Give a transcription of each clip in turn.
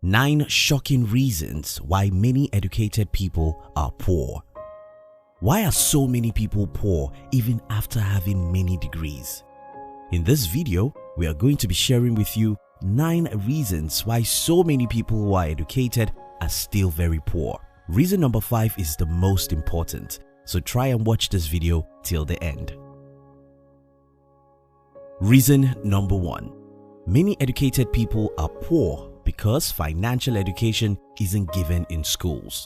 9 shocking reasons why many educated people are poor. Why are so many people poor even after having many degrees? In this video, we are going to be sharing with you 9 reasons why so many people who are educated are still very poor. Reason number 5 is the most important, so try and watch this video till the end. Reason number 1. Many educated people are poor because financial education isn't given in schools.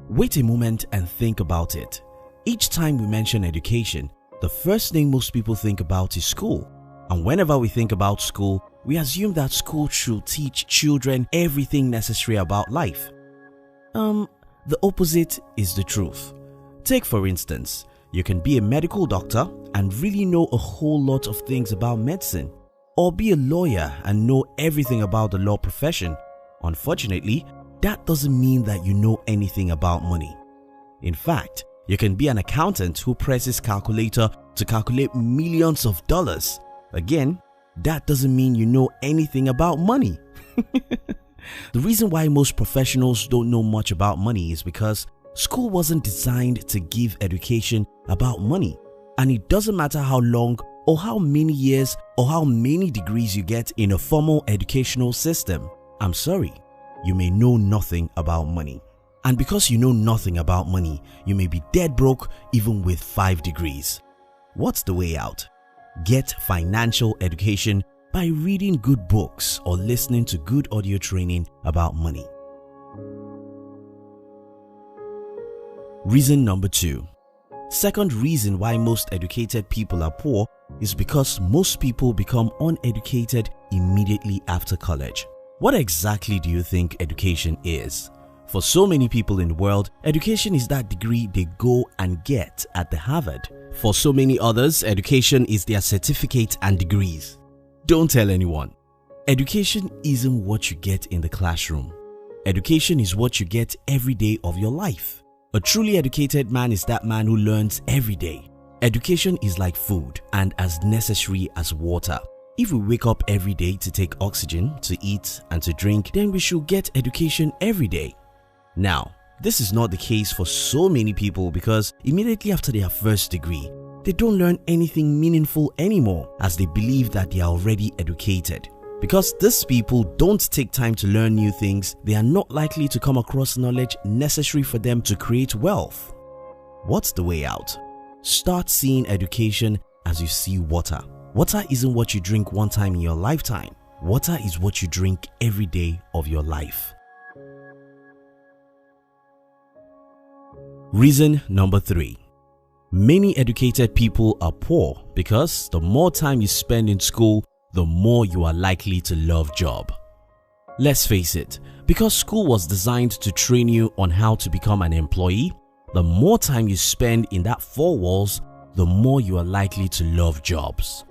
Wait a moment and think about it. Each time we mention education, the first thing most people think about is school. And whenever we think about school, we assume that school should teach children everything necessary about life. The opposite is the truth. Take for instance, you can be a medical doctor and really know a whole lot of things about medicine, or be a lawyer and know everything about the law profession. Unfortunately, that doesn't mean that you know anything about money. In fact, you can be an accountant who presses calculator to calculate millions of dollars. Again, that doesn't mean you know anything about money. The reason why most professionals don't know much about money is because school wasn't designed to give education about money. And it doesn't matter how long or how many years or how many degrees you get in a formal educational system. I'm sorry, you may know nothing about money. And because you know nothing about money, you may be dead broke even with 5 degrees. What's the way out? Get financial education by reading good books or listening to good audio training about money. Reason number 2. Second reason why most educated people are poor is because most people become uneducated immediately after college. What exactly do you think education is? For so many people in the world, education is that degree they go and get at the Harvard. For so many others, education is their certificate and degrees. Don't tell anyone. Education isn't what you get in the classroom. Education is what you get every day of your life. A truly educated man is that man who learns every day. Education is like food and as necessary as water. If we wake up every day to take oxygen, to eat and to drink, then we should get education every day. Now, this is not the case for so many people because immediately after their first degree, they don't learn anything meaningful anymore as they believe that they are already educated. Because these people don't take time to learn new things, they are not likely to come across knowledge necessary for them to create wealth. What's the way out? Start seeing education as you see water. Water isn't what you drink one time in your lifetime. Water is what you drink every day of your life. Reason number 3. Many educated people are poor because the more time you spend in school, the more you are likely to love job. Let's face it, because school was designed to train you on how to become an employee, the more time you spend in that 4 walls, the more you are likely to love jobs.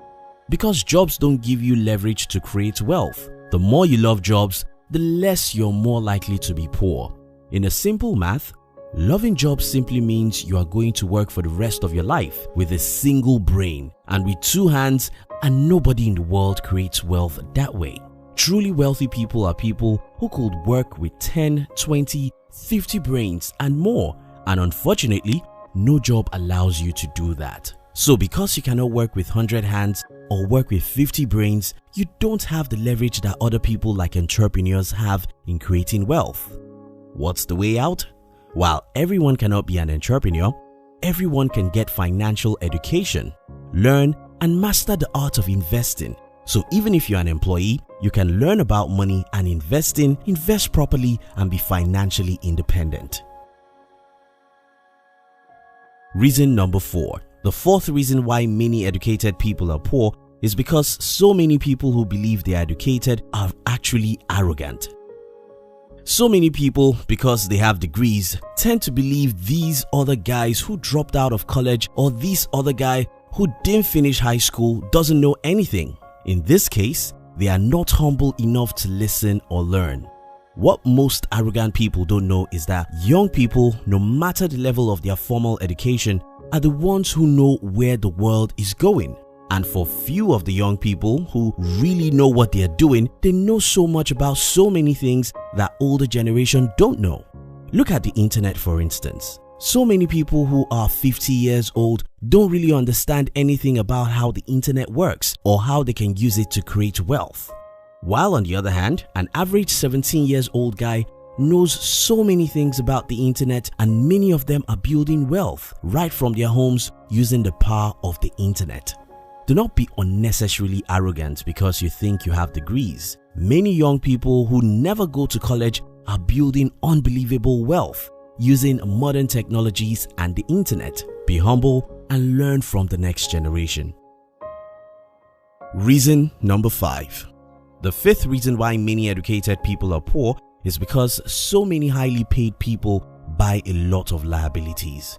Because jobs don't give you leverage to create wealth, the more you love jobs, the less you're more likely to be poor. In a simple math, loving jobs simply means you are going to work for the rest of your life with a single brain and with 2 hands, and nobody in the world creates wealth that way. Truly wealthy people are people who could work with 10, 20, 50 brains and more, and unfortunately, no job allows you to do that. So because you cannot work with 100 hands or work with 50 brains, you don't have the leverage that other people like entrepreneurs have in creating wealth. What's the way out? While everyone cannot be an entrepreneur, everyone can get financial education, learn and master the art of investing. So even if you're an employee, you can learn about money and invest properly and be financially independent. Reason number 4. The 4th reason why many educated people are poor is because so many people who believe they are educated are actually arrogant. So many people, because they have degrees, tend to believe these other guys who dropped out of college or this other guy who didn't finish high school doesn't know anything. In this case, they are not humble enough to listen or learn. What most arrogant people don't know is that young people, no matter the level of their formal education, are the ones who know where the world is going. And for few of the young people who really know what they are doing, they know so much about so many things that older generation don't know. Look at the internet, for instance. So many people who are 50 years old don't really understand anything about how the internet works or how they can use it to create wealth. While on the other hand, an average 17 years old guy knows so many things about the internet, and many of them are building wealth right from their homes using the power of the internet. Do not be unnecessarily arrogant because you think you have degrees. Many young people who never go to college are building unbelievable wealth using modern technologies and the internet. Be humble and learn from the next generation. Reason number 5. The fifth reason why many educated people are poor is because so many highly paid people buy a lot of liabilities.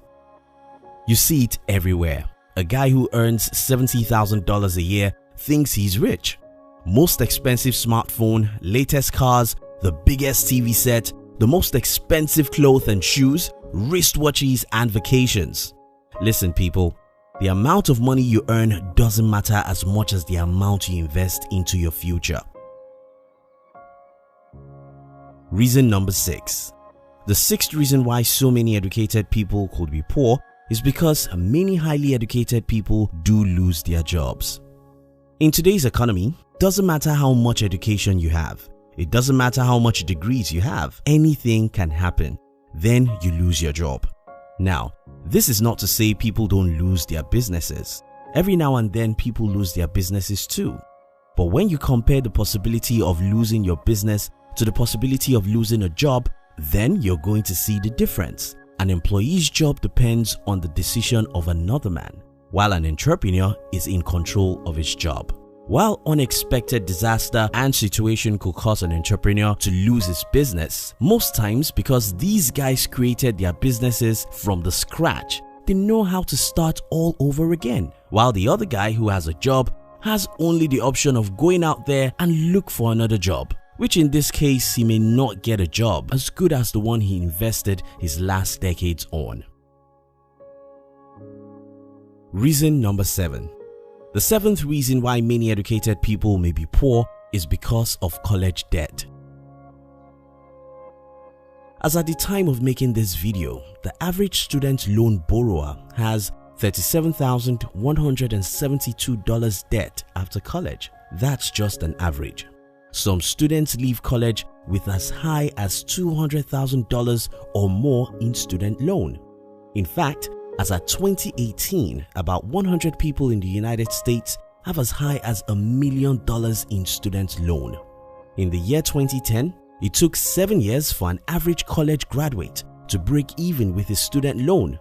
You see it everywhere. A guy who earns $70,000 a year thinks he's rich. Most expensive smartphone, latest cars, the biggest TV set, the most expensive clothes and shoes, wristwatches and vacations. Listen people, the amount of money you earn doesn't matter as much as the amount you invest into your future. Reason number 6. The sixth reason why so many educated people could be poor is because many highly educated people do lose their jobs. In today's economy, doesn't matter how much education you have, it doesn't matter how much degrees you have, anything can happen. Then you lose your job. Now, this is not to say people don't lose their businesses. Every now and then people lose their businesses too. But when you compare the possibility of losing your business to the possibility of losing a job, then you're going to see the difference. An employee's job depends on the decision of another man, while an entrepreneur is in control of his job. While unexpected disaster and situation could cause an entrepreneur to lose his business, most times because these guys created their businesses from the scratch, they know how to start all over again, while the other guy who has a job has only the option of going out there and look for another job, which in this case he may not get a job as good as the one he invested his last decades on. Reason number 7. The seventh reason why many educated people may be poor is because of college debt. As at the time of making this video, the average student loan borrower has $37,172 debt after college. That's just an average. Some students leave college with as high as $200,000 or more in student loan. In fact, as at 2018, about 100 people in the United States have as high as $1 million in student loan. In the year 2010, it took 7 years for an average college graduate to break even with his student loan.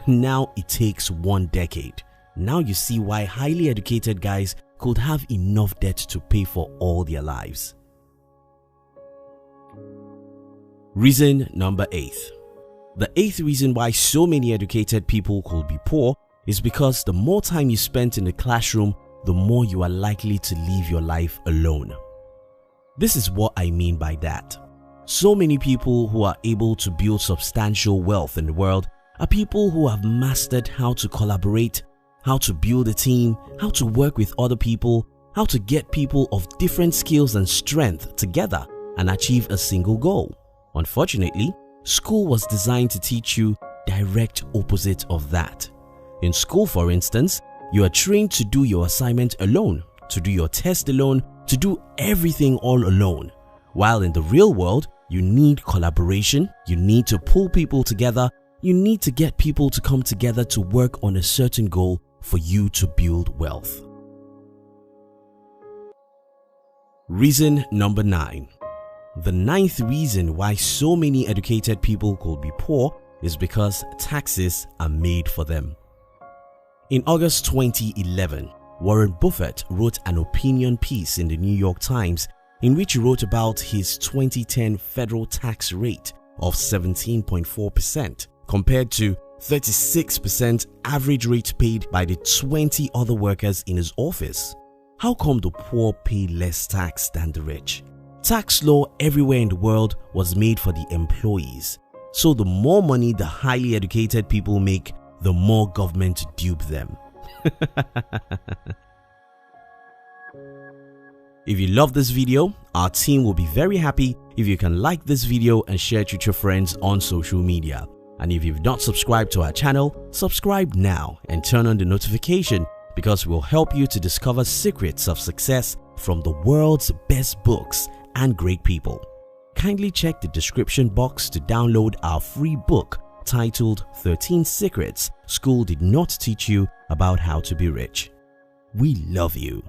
Now it takes 1 decade. Now you see why highly educated guys could have enough debt to pay for all their lives. Reason number 8. The eighth reason why so many educated people could be poor is because the more time you spend in the classroom, the more you are likely to live your life alone. This is what I mean by that. So many people who are able to build substantial wealth in the world are people who have mastered how to collaborate, how to build a team, how to work with other people, how to get people of different skills and strength together and achieve a single goal. Unfortunately, school was designed to teach you direct opposite of that. In school, for instance, you are trained to do your assignment alone, to do your test alone, to do everything all alone. While in the real world, you need collaboration, you need to pull people together, you need to get people to come together to work on a certain goal for you to build wealth. Reason number 9. The ninth reason why so many educated people could be poor is because taxes are made for them. In August 2011, Warren Buffett wrote an opinion piece in the New York Times in which he wrote about his 2010 federal tax rate of 17.4% compared to 36% average rate paid by the 20 other workers in his office. How come the poor pay less tax than the rich? Tax law everywhere in the world was made for the employees. So the more money the highly educated people make, the more government dupe them. If you love this video, our team will be very happy if you can like this video and share it with your friends on social media. And if you've not subscribed to our channel, subscribe now and turn on the notification, because we'll help you to discover secrets of success from the world's best books and great people. Kindly check the description box to download our free book titled 13 Secrets School Did Not Teach You About How to Be Rich. We love you.